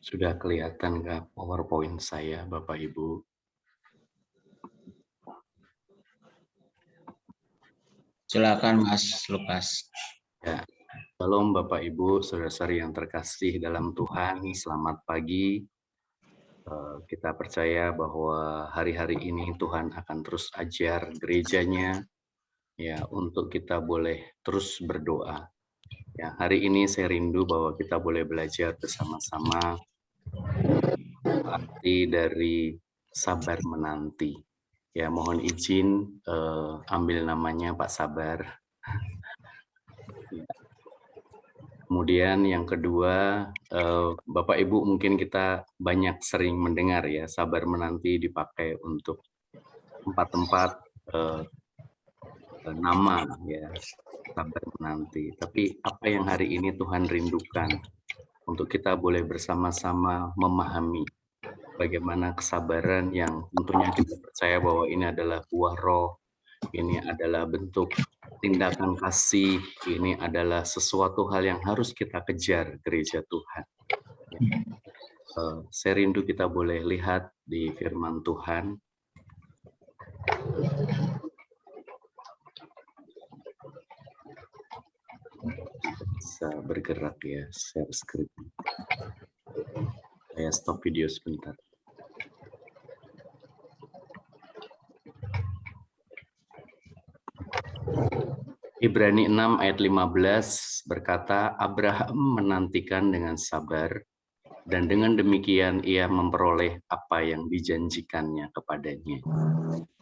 Sudah kelihatan nggak PowerPoint saya, Bapak Ibu? Silakan Mas Lukas. Ya, Shalom Bapak Ibu, saudara-saudari yang terkasih dalam Tuhan, selamat pagi. Kita percaya bahwa hari-hari ini Tuhan akan terus ajar gerejanya, ya, untuk kita boleh terus berdoa. Ya, hari ini saya rindu bahwa kita boleh belajar bersama-sama arti dari sabar menanti. Ya, mohon izin ambil namanya Pak Sabar. Ya. Kemudian yang kedua, Bapak Ibu mungkin kita banyak sering mendengar ya, sabar menanti dipakai untuk tempat-tempat nama ya, sabar menanti. Tapi apa yang hari ini Tuhan rindukan untuk kita boleh bersama-sama memahami bagaimana kesabaran yang tentunya kita percaya bahwa ini adalah buah roh, ini adalah bentuk tindakan kasih, ini adalah sesuatu hal yang harus kita kejar gereja Tuhan. Ya. Saya rindu kita boleh lihat di firman Tuhan. Bisa bergerak ya, share screen. Saya stop video sebentar. Ibrani 6 ayat 15 berkata, Abraham menantikan dengan sabar, dan dengan demikian ia memperoleh apa yang dijanjikannya kepadanya.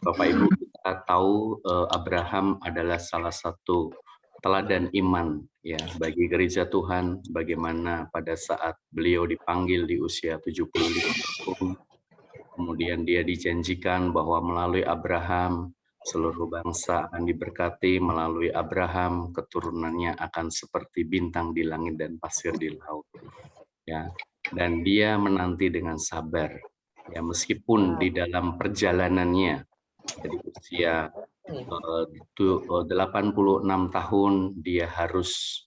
Bapak Ibu, kita tahu Abraham adalah salah satu teladan iman ya bagi gereja Tuhan, bagaimana pada saat beliau dipanggil di usia 75 tahun, kemudian dia dijanjikan bahwa melalui Abraham seluruh bangsa akan diberkati, melalui Abraham keturunannya akan seperti bintang di langit dan pasir di laut. Ya, dan dia menanti dengan sabar. Ya, meskipun di dalam perjalanannya jadi usia 86 tahun dia harus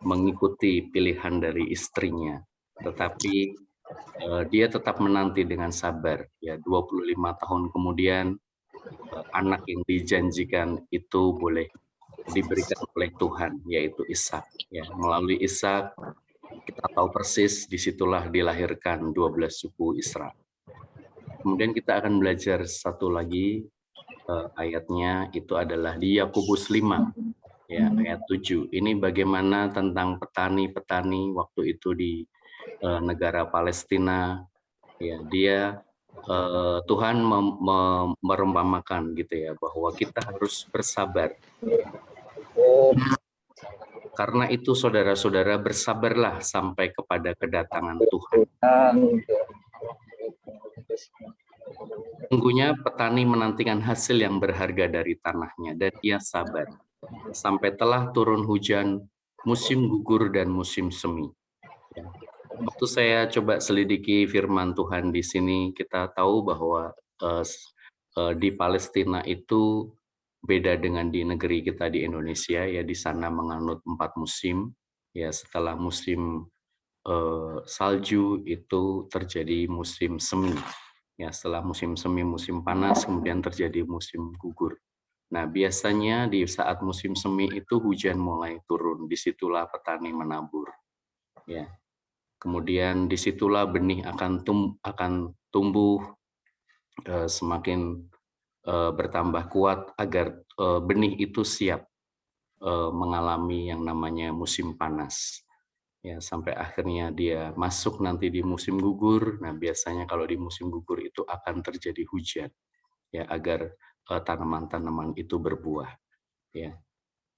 mengikuti pilihan dari istrinya, tetapi dia tetap menanti dengan sabar. Ya, 25 tahun kemudian anak yang dijanjikan itu boleh diberikan oleh Tuhan, yaitu Ishak. Ya, melalui Ishak kita tahu persis disitulah dilahirkan 12 suku Israel. Kemudian kita akan belajar satu lagi ayatnya, itu adalah di Yakobus 5 ya, ayat 7. Ini bagaimana tentang petani-petani waktu itu di negara Palestina. Ya, dia Tuhan merumpamakan gitu ya, bahwa kita harus bersabar. Karena itu saudara-saudara bersabarlah sampai kepada kedatangan Tuhan. Sungguhnya petani menantikan hasil yang berharga dari tanahnya dan ia sabar sampai telah turun hujan, musim gugur dan musim semi. Ya. Waktu saya coba selidiki firman Tuhan di sini, kita tahu bahwa di Palestina itu beda dengan di negeri kita di Indonesia ya, di sana menganut 4 musim. Ya, setelah musim salju itu terjadi musim semi. Ya, setelah musim semi, musim panas, kemudian terjadi musim gugur. Nah, biasanya di saat musim semi itu hujan mulai turun, disitulah petani menabur. Ya, kemudian disitulah benih akan tumbuh semakin bertambah kuat agar benih itu siap mengalami yang namanya musim panas. Ya, sampai akhirnya dia masuk nanti di musim gugur. Nah, biasanya kalau di musim gugur itu akan terjadi hujan, ya, agar tanaman-tanaman itu berbuah. Ya,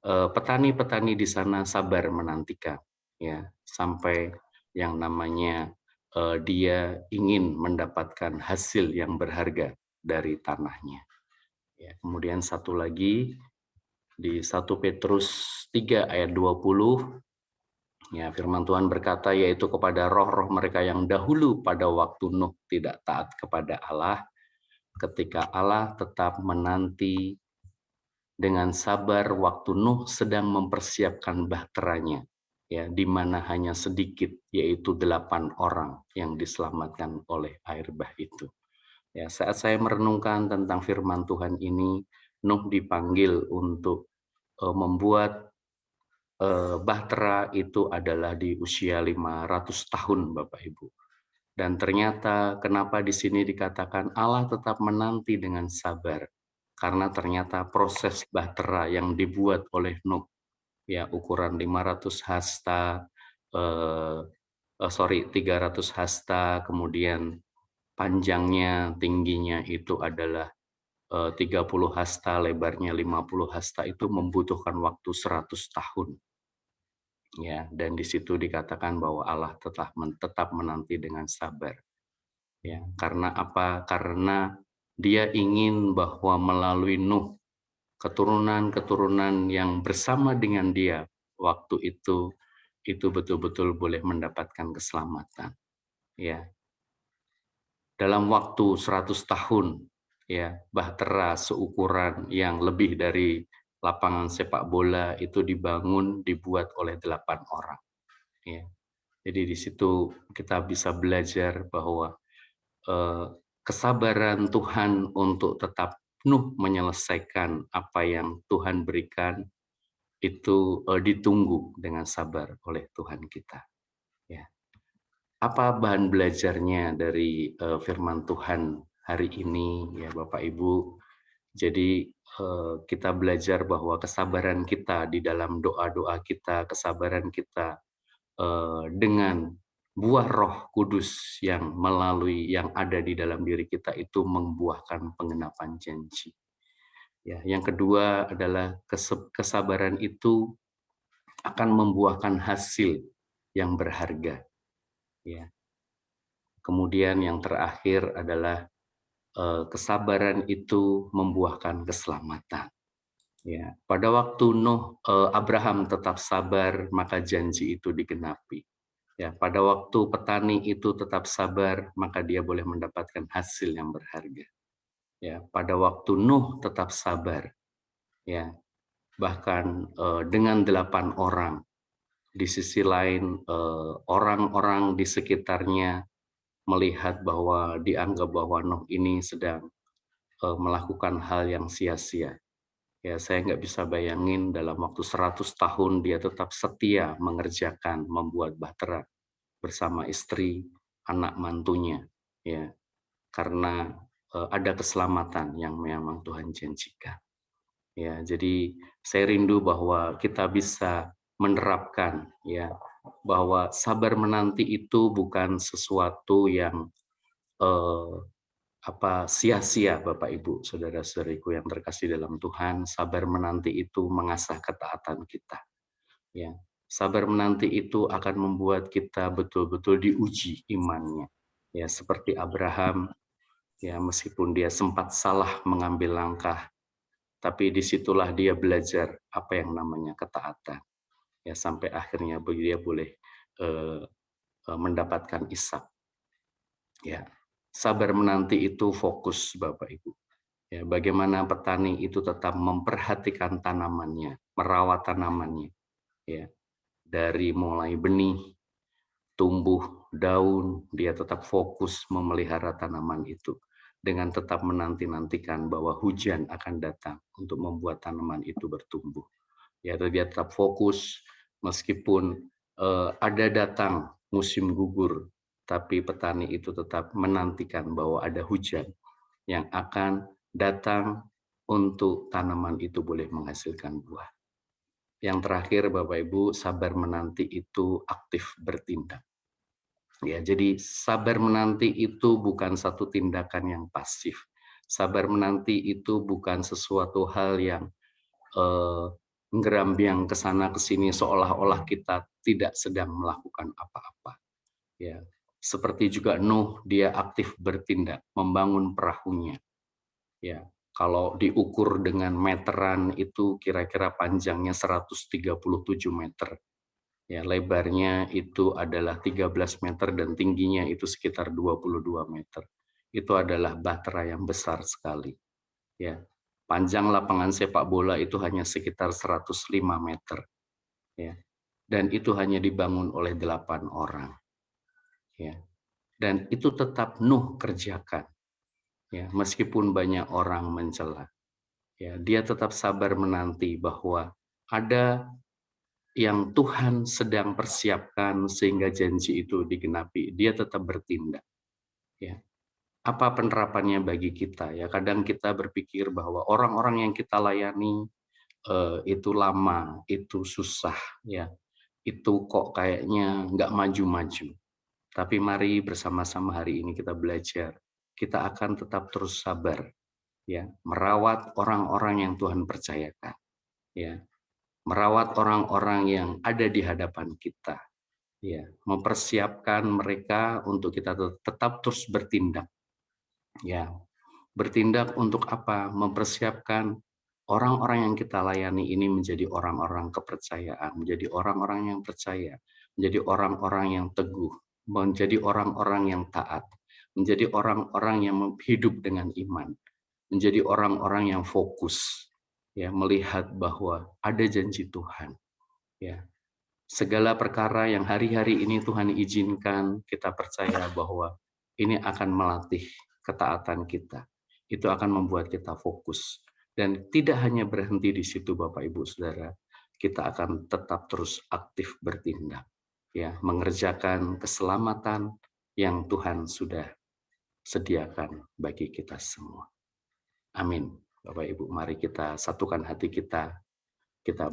petani-petani di sana sabar menantikan, ya, sampai yang namanya dia ingin mendapatkan hasil yang berharga dari tanahnya. Ya, kemudian satu lagi di 1 Petrus 3 ayat 20. Ya, firman Tuhan berkata, yaitu kepada roh-roh mereka yang dahulu pada waktu Nuh tidak taat kepada Allah, ketika Allah tetap menanti dengan sabar waktu Nuh sedang mempersiapkan bahteranya. ya, di mana hanya sedikit, yaitu 8 orang yang diselamatkan oleh air bah itu. Ya, saat saya merenungkan tentang firman Tuhan ini, Nuh dipanggil untuk membuat bahtera itu adalah di usia 500 tahun, Bapak Ibu. Dan ternyata kenapa di sini dikatakan Allah tetap menanti dengan sabar, karena ternyata proses bahtera yang dibuat oleh Nuh, ya, ukuran 500 hasta, 300 hasta, kemudian panjangnya, tingginya itu adalah 30 hasta, lebarnya 50 hasta, itu membutuhkan waktu 100 tahun. Ya, dan di situ dikatakan bahwa Allah tetap menanti dengan sabar. Ya, karena apa? Karena Dia ingin bahwa melalui Nuh, keturunan-keturunan yang bersama dengan dia waktu itu betul-betul boleh mendapatkan keselamatan. Ya, dalam waktu 100 tahun, ya, bahtera seukuran yang lebih dari lapangan sepak bola itu dibuat oleh 8 orang. Ya. Jadi di situ kita bisa belajar bahwa kesabaran Tuhan untuk tetap Nuh menyelesaikan apa yang Tuhan berikan itu ditunggu dengan sabar oleh Tuhan kita. Ya. Apa bahan belajarnya dari firman Tuhan hari ini, ya Bapak Ibu? Jadi kita belajar bahwa kesabaran kita di dalam doa-doa kita, kesabaran kita dengan buah Roh Kudus yang ada di dalam diri kita itu membuahkan penggenapan janji. Ya, yang kedua adalah kesabaran itu akan membuahkan hasil yang berharga. Ya. Kemudian yang terakhir adalah kesabaran itu membuahkan keselamatan. Ya, pada waktu Abraham tetap sabar, maka janji itu digenapi. Ya, pada waktu petani itu tetap sabar, maka dia boleh mendapatkan hasil yang berharga. Ya, pada waktu Nuh tetap sabar, ya, bahkan dengan 8 orang, di sisi lain orang-orang di sekitarnya melihat bahwa dianggap bahwa Nuh ini sedang melakukan hal yang sia-sia. Ya, saya nggak bisa bayangin dalam waktu 100 tahun dia tetap setia mengerjakan, membuat bahtera bersama istri, anak mantunya, ya, karena ada keselamatan yang memang Tuhan janjikan. Ya, jadi saya rindu bahwa kita bisa menerapkan, ya, bahwa sabar menanti itu bukan sesuatu yang sia-sia, Bapak Ibu, saudara-saudariku yang terkasih dalam Tuhan. Sabar menanti itu mengasah ketaatan kita. Ya, sabar menanti itu akan membuat kita betul-betul diuji imannya. Ya, seperti Abraham, ya, meskipun dia sempat salah mengambil langkah, tapi disitulah dia belajar apa yang namanya ketaatan. Ya, sampai akhirnya dia boleh mendapatkan Ishak. Ya, sabar menanti itu fokus, Bapak Ibu. Ya, bagaimana petani itu tetap memperhatikan tanamannya, merawat tanamannya. Ya, dari mulai benih, tumbuh, daun, dia tetap fokus memelihara tanaman itu dengan tetap menanti-nantikan bahwa hujan akan datang untuk membuat tanaman itu bertumbuh. Ya, dia tetap fokus meskipun ada datang musim gugur, tapi petani itu tetap menantikan bahwa ada hujan yang akan datang untuk tanaman itu boleh menghasilkan buah. Yang terakhir, Bapak Ibu, sabar menanti itu aktif bertindak. Ya, jadi sabar menanti itu bukan satu tindakan yang pasif. Sabar menanti itu bukan sesuatu hal yang nggerambiang ke sana ke sini seolah-olah kita tidak sedang melakukan apa-apa. Ya, seperti juga Nuh, dia aktif bertindak, membangun perahunya. Ya, kalau diukur dengan meteran itu kira-kira panjangnya 137 meter. Ya, lebarnya itu adalah 13 meter dan tingginya itu sekitar 22 meter. Itu adalah bahtera yang besar sekali. Ya, panjang lapangan sepak bola itu hanya sekitar 105 meter. Ya, dan itu hanya dibangun oleh 8 orang. Ya. Dan itu tetap Nuh kerjakan. Ya, meskipun banyak orang mencela. Ya, dia tetap sabar menanti bahwa ada yang Tuhan sedang persiapkan sehingga janji itu digenapi. Dia tetap bertindak. Ya. Apa penerapannya bagi kita? Ya, kadang kita berpikir bahwa orang-orang yang kita layani itu lama, itu susah, ya. Itu kok kayaknya nggak maju-maju. Tapi mari bersama-sama hari ini kita belajar. Kita akan tetap terus sabar, ya, merawat orang-orang yang Tuhan percayakan, ya, merawat orang-orang yang ada di hadapan kita, ya, mempersiapkan mereka untuk kita tetap terus bertindak, ya, bertindak untuk apa? Mempersiapkan orang-orang yang kita layani ini menjadi orang-orang kepercayaan, menjadi orang-orang yang percaya, menjadi orang-orang yang teguh, menjadi orang-orang yang taat, menjadi orang-orang yang hidup dengan iman, menjadi orang-orang yang fokus, ya, melihat bahwa ada janji Tuhan, ya. Segala perkara yang hari-hari ini Tuhan izinkan, kita percaya bahwa ini akan melatih ketaatan kita. Itu akan membuat kita fokus. Dan tidak hanya berhenti di situ Bapak Ibu Saudara, kita akan tetap terus aktif bertindak, ya, mengerjakan keselamatan yang Tuhan sudah sediakan bagi kita semua. Amin. Bapak Ibu, mari kita satukan hati kita, kita